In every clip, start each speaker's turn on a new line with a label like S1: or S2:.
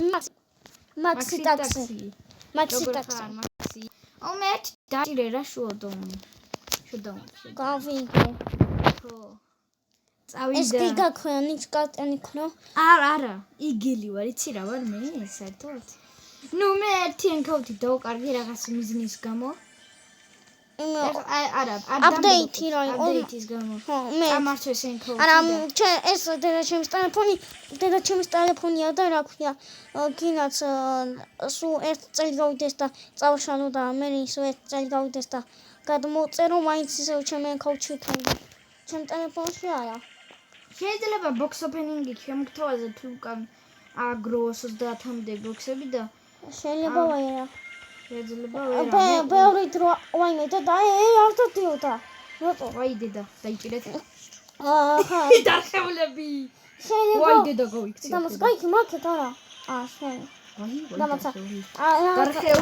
S1: Maxi taxi.
S2: Maxi. Omet დაჭირე რა შუადომ.
S1: გავიგე.
S2: ხო. წავიდა.
S1: ეს კი გაქვენით კატენიქნო.
S2: არა. იგილი ვარ, იცი რა ვარ მე, საერთოდ. ნუ მე ერთი ენქაუთი დავკარგე რაღაც მიზნის გამო. არა,
S1: აპდეითი რა იყო.
S2: აპდეითის გამო.
S1: ხო, მე
S2: ამარჩეს ენქაუთი.
S1: არა, ეს დედა ჩემის ტელეფონია და რა ქვია, გინაც სულ ერთ წელი გავიდეს და წავშალო და მე ისო ერთ წელი გავიდეს და გადმოწერო მაინც ისევ ჩემი ენქაუთი იქნება. ჩემ ტელეფონში არა.
S2: შეიძლება box opening-ი შემოგთავაზე თუ უკან აგრო 30-მდე ბოქსები და
S1: შეიძლება ვერა.
S2: შეიძლება ვერა.
S1: ბევრი დრო ვაიმე და არ დადიოდა. რატო?
S2: ვაი დედა, დაიჭირეთ.
S1: აჰა.
S2: დახევლები.
S1: შეიძლება.
S2: ვაი დედა გავიქცე.
S1: დამას გაიქ მაქეთ არა. შენ. დამაცა.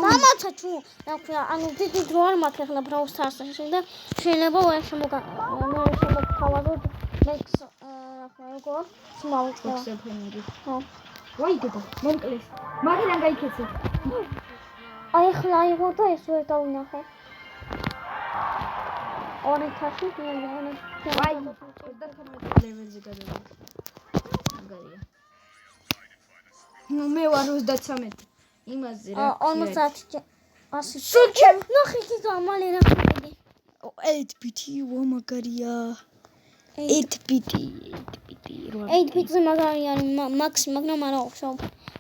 S1: დამაცა თუ რა ქვია, ანუ დიდი დრო არ მაქვს ახლა Brawl Stars-ში და შეიძლება ვერ შემოგთავაზოთ Max როგორ
S2: box opening-ი.
S1: ხო.
S2: ვაი დედა, მომკლეს. მაგიდან გაიქეცე.
S1: აი ახლა აიღო და ეს ვერ დავინახე. ორი თაში მიანე.
S2: ვაი, 29 ლეველზე გადავიდა. მაგარია. ნუ მე ვარ 33. იმაზე რა.
S1: 50 100.
S2: სულ ჩემ
S1: ნახე კი გამალე რა ხდება.
S2: 8-bit მაგარია. 8-bit.
S1: 8-bit-ზე მაგარია Max, მაგრამ არა ვხსოვ.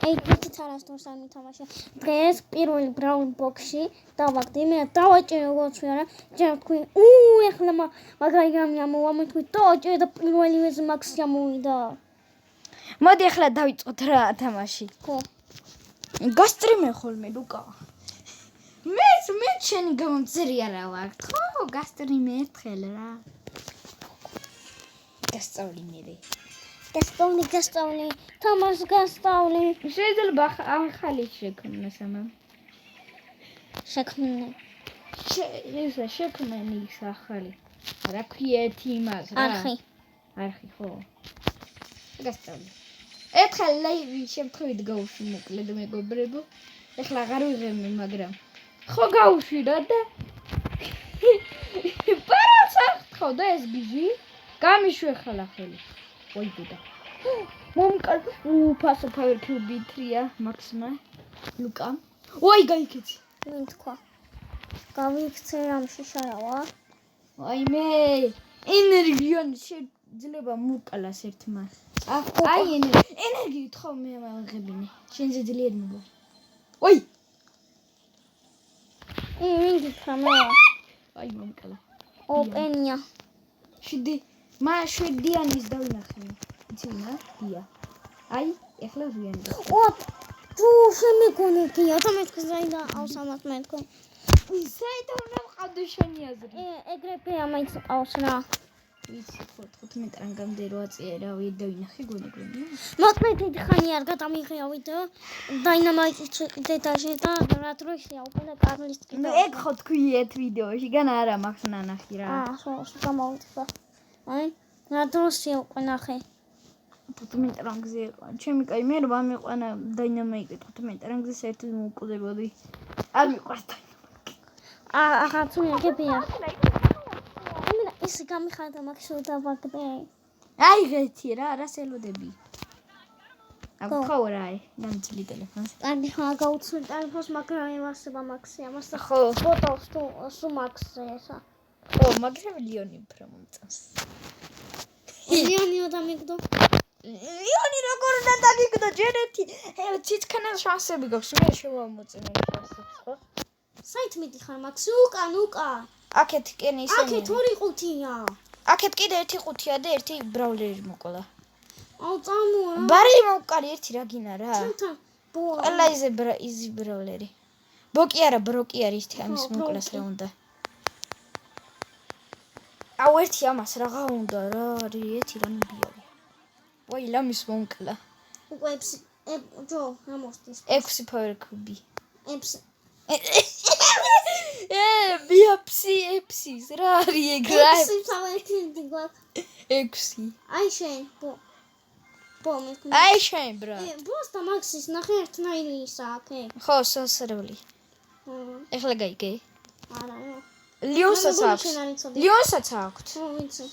S1: 8-bit-ით არასდროს არ მითამაშე. დღეს პირველი Brawl Box-ში დავაგდი, მე დავაჭირე როგორც ვარა, ჯერ თქვი, ეხლა მაგარი გამი ამოვამეთქვი, დავაჭირე და პირველივეზე Max-ი ამოვიდა.
S2: მოდი ახლა დავიწყოთ რა თამაში.
S1: ხო.
S2: გასტრიმე ხოლმე ლუკა. მე შენი გამომწერი არა ვარ. ხო, გასტრიმე ერთხელ რა.
S1: გასტავლი. თამაშ გასტავლი.
S2: შეიძლება ახალი შექმნას ამა.
S1: შექმნე.
S2: შექმნის ახალი. რა ქვია ერთი იმას რა. არხი ხო. გასტავლი. ერთხელ ლაივი შემთხვევით გავუშვი მოკლედ მეგობრებო. ეხლა აღარ ვიღებნი, მაგრამ ხო გავუშვი რა და პარაცახთხო და ეს გიჟი გამიშვე ხალა ხელი. ვაი დედა. მომკარ ფასო ფაერ კიუბი 3-ა მაქსმა ლუკა. ვაი გაიქეცი.
S1: მინ თქვა. გავიქცე რამში შარავა.
S2: ვაი მე ენერგიონ შეიძლება მოკალას ერთმა. აი ენერგიით ხო მე აღებინე. შენზე ძლიერ მოგო. ვაი.
S1: მინ გიქრა მე.
S2: აი მომკალა.
S1: ოპენია.
S2: შვედიანის დავნახე. იცინა? დია. აი, ეხლა ვიანი.
S1: თუ შემიგონე დია, და მეთქე ზაიდა ავსამათ მეთქე.
S2: ზაიდა უნდა ვყავდე შენი აზრი.
S1: ეგრევე ამაიც ყავს რა.
S2: ვიცი, 15 რანგამდე რო აწიერა, დავინახე გონი.
S1: მოკლედ დიდი ხანი არ გადამიღია ვიდეო. დაინამაიტის დედაში და რა დროშია უკვე კარლის კიდე.
S2: ეგ ხო თქვი ერთ ვიდეოში, განა არა მაქვს ნანახი რა.
S1: ხო, გამოვიდა. აი, რა დროშია უკვე ნახე.
S2: 15 რანგზე იყო. ჩემი კაი მე რა მიყვანა დაინამაიტი 15 რანგზე საერთოდ მოუკვდებოდი. არ მიყვარს დაინამაიტი.
S1: აღარც მეგებია. ის გამიხარდა მაქსო და ვაგდე.
S2: აი ღეთი რა, რას ელოდები. ხო რა, გამწლი ტელეფონს.
S1: კარგი ხა გაუცვლი ტელეფონს, მაგრამ ევასება მაქსი ამას და
S2: ხო.
S1: ფოტოს თუ მაქსზე ესა.
S2: ხო, მაგრამ ლიონი უფრო მომწონს.
S1: ლიონი დამიგდო.
S2: ლიონი როგორ უნდა დამიგდო ჯერეთი. ციცქანა შანსები გაქვს, მე შევამოწინე შანსებს, ხო?
S1: საით მიდიხარ მაქსი უკა.
S2: აქეთ კენი ისე.
S1: აქეთ 2 ყუთია.
S2: აქეთ კიდე 1 ყუთია და 1 ბრაულერი მოკლა.
S1: აუ წამოა.
S2: ბარი მოვკარი 1 რა გინა რა.
S1: ჩემთან.
S2: ყველა იზი ბრაულერი. ბოკი არა, ბროკი არის ამის მოკლას რა უნდა. აუ 1 ამას რაღა უნდა რა, არის 1 რა მიბიარი. ვაი ლამის მომკლა.
S1: უკვე ჯო, ამოსtis.
S2: 6 power cube.
S1: 6.
S2: ბიაფსი რა არის ეგ რა?
S1: 6 თავეთი გვაქვს.
S2: 6.
S1: აი შენ, ბო. ბომი.
S2: აი შენ ბრა.
S1: ბოს და მაქსის ნახე ერთნაირი ისა აქ.
S2: ხო, სასრული. ეხლა გაიგე?
S1: არა.
S2: ლიონსაც აქვს. ლიონსაც აქვს.
S1: ვიცი.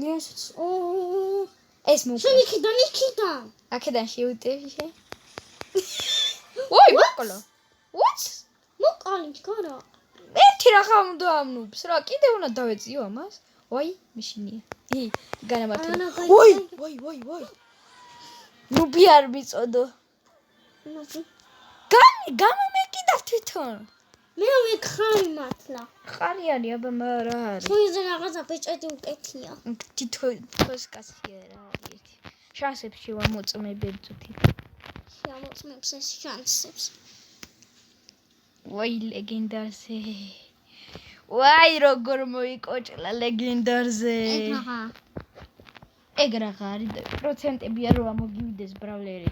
S2: ლიონსაც. ეს მოკლა.
S1: შენ იქიდან.
S2: აქედან შევიტევი შენ. ვაი, მოკლა. What?
S1: მოკალი ჩქარა.
S2: ერთი რაღაცა უნდა ამნობს რა, კიდე უნდა დავეწიო ამას. ვაი, მეშინია. განამართლა. ვაი. ნუბი არ მიწოდო.
S1: ნუბი.
S2: გამომეკიდა თვითონ.
S1: მე ვიქხარი მართლა.
S2: ხარი არის, აბა რა არის?
S1: თუ ის რაღაცა ბეჭედი უკეთია.
S2: თითქოს კაცია რა არის. შანსებში ვამოწმებებთი.
S1: შემოწმებს ეს შანსებს.
S2: ვაი ლეგენდარზე. ვაი როგორ მოიკოჭლა ლეგენდარზე. ეგ რაღა არის და პროცენტებია რომ ამოგივიდეს ბრავლერი.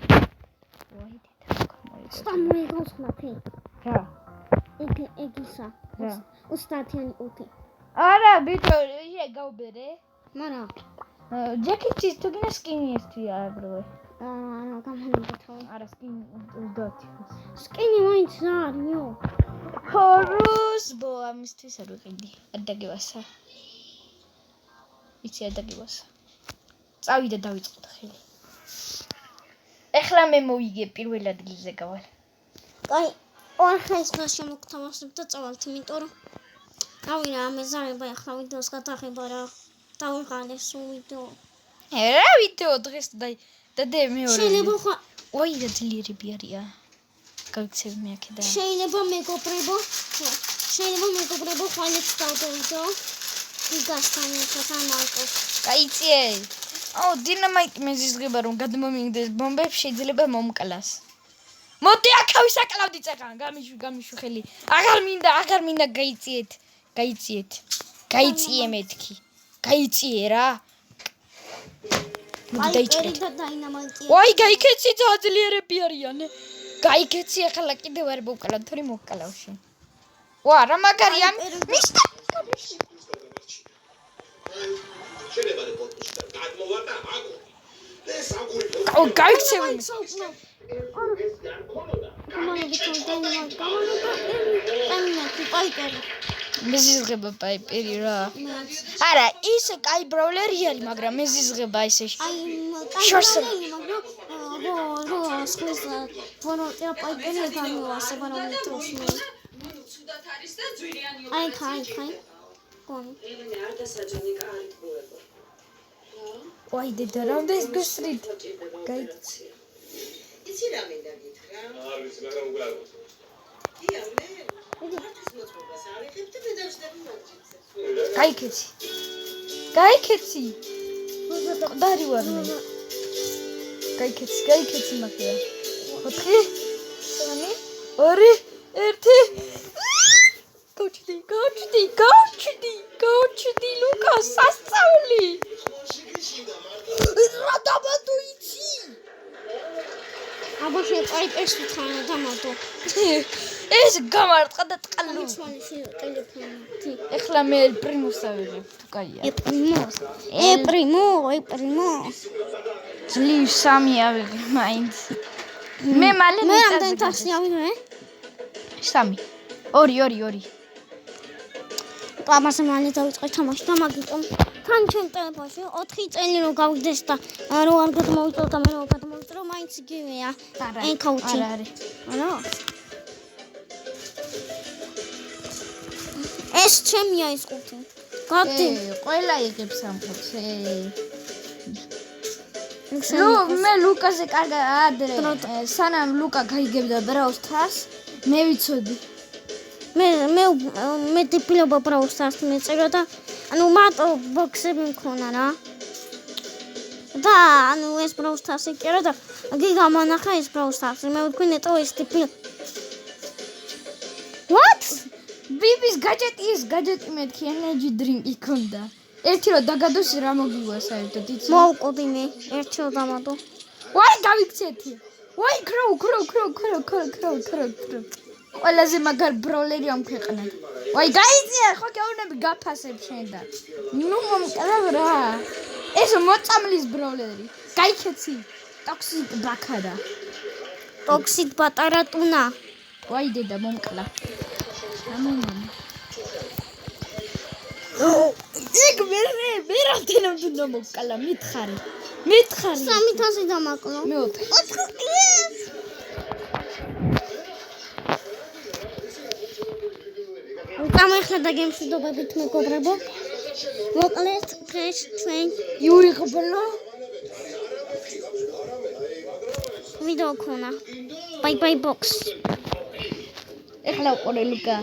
S2: ვაი დედა მოიკოჭლა.
S1: სტამოიგოს მათი.
S2: რა?
S1: ეგ ისა.
S2: რა?
S1: უსტათიანი უთი.
S2: არა, ბიჭო, შეგაუბერე.
S1: მარა.
S2: ჯეკეტის თუ გინდა სკინი ესთია ბრალე.
S1: არა, გამანებოთო.
S2: არა, სკინი უდოთი.
S1: სკინი მაინც რა არისო?
S2: ხორუს ბო ამისთვის არ ვიყიდი. არ დაგევასა. იცი არ დაგევასა. წავიდა დავიწყოთ ხელი. ეხლა მე მოვიგე პირველ ადგილზე გავალ.
S1: აი, ორხეს ხას შემოგთავაზებ და წავალთ, იმიტომ რომ გავირა ამეზარება ახლა ვიდეოს გადაღება რა. დავიღალე სულ ვიდეო.
S2: რა ვიდეო დღეს და მეორე.
S1: შეიძლება ხო
S2: ვაი რა ძლიერები არიან. გავიქცევი მე აქედან.
S1: შეიძლება მეგობრებო ხვალებს დავდო. იგასთან ერთად ამალკოს.
S2: გაიწიე. აუ დინამიტი მეზიზღება რომ გადმომიგდეს ბომბებს შეიძლება მომკლას. მოდი აქავი საკალავდი წეგან გამიშვი ხელი. აღარ მინდა გაიწიეთ. გაიწიე მეთქი. გაიწიე რა. მოდი დაიჭრეთ. ვაი გაიქეცი ძაძლიერები არიან. გაიქეცი ახლა კიდევ არ მოვკლა თორე მოვკლავში. ვა რა მაგარია მისტა შეიძლება პოდკასტი გადმოვარდა აგო. ეს აგური. აუ გაიქცევი. მეზიზღება პაიპერი რა. არა, ის კაი ბრავლერი არის, მაგრამ მეზიზღება ისე.
S1: აი, კაი მაგრამ სქეს ფონოტია პაიპერი განვასება რომ მიწოსნე. ცუდად არის და ძვირიანი ოქროთი. აი, ხაი. კონი. ელენე არ დასაჯანი კარი ტყუება.
S2: ვაი დედა რამდენს გესრით. გაიცი.
S3: იცი რა მინდა გითხრა?
S4: არ ვიცი, მაგრამ უბრალოდ.
S3: გია მე მათთვის მოწყობას არ იღებ და მე დავშდები მაგჭიცე.
S2: გაიქეცი. ყდარი ვარ მე. გაიქეცი მაგია. 4 3 2 1 გაუჩდი ლუკას სასწაული. რა დაბადო იცი?
S1: აბა შენ პაიპერს ვითხარ დამატო.
S2: ეს გამარტყა და ტყალუ.
S1: ტელეფონი.
S2: ეხლა მე პრიმოს ავიღებ თუ კაია.
S1: პრიმო.
S2: ძლივ 3 ავიღებ მაინც. მე მალე
S1: მე ამდენ თასი ავიღე?
S2: 3 2
S1: ამას მალე დავიწყე თამაში და მაგიტომ თან ჩემ ტელეფონში 4 წელი რომ გავიდეს და რო არ გადმოვიწევ და მე რო გადმოვიწევ მაინც იგივეა. ეკაუთი. არა. ეს ჩემია ეს ყუთი. გადი.
S2: ყველა იღებს ამ ყუთს. მე ლუკაზე კარგად ადრე სანამ ლუკა გაიგებდა ბრაულ სტარს მე ვიცოდი.
S1: მე დიპლომა ბრაულ სტარს მეწერა და ანუ მარტო ბოქსები მქონა რა. და ანუ ეს ბრაულ სტარსი წერა და გიგა მონახა ეს ბრაულ სტარსი მე ვთქვი ნეტო ეს ტიპი. What?
S2: ბიბის გაჯეტი მეთქი ენერჯი დრინკი ქონდა. ერთი რომ დაგადოს რა მოგივა საერთოდ იცი?
S1: მოვყოდი მე ერთი რომ დამატო.
S2: ვაი გავიქცეთი. ვაი ქროუ. ყველაზე მაგარ ბროლერი ამ ქვეყანაში. ვაი გაიწია ხო გეუბნები გაფასებ შენ და. ნუ მომკლავ რა. ეს მოწამლის ბროლერი. გაიქეცი. ტოქსიკ ბაქარა.
S1: ტოქსიკ პატარა ტუნა.
S2: ვაი დედა მომკლა. ამომა. იქ მე რამდენად უნდა მოკლა მითხარი.
S1: 3000 დამაკლო.
S2: მეოთხე.
S1: გამეხლა და გემშვიდობებით მეგობრებო. მოკლედ დღეს ჩვენ
S2: იუიღბლო.
S1: ვიდეო ქონა. Bye box.
S2: ეხლა უყურე ლუკა.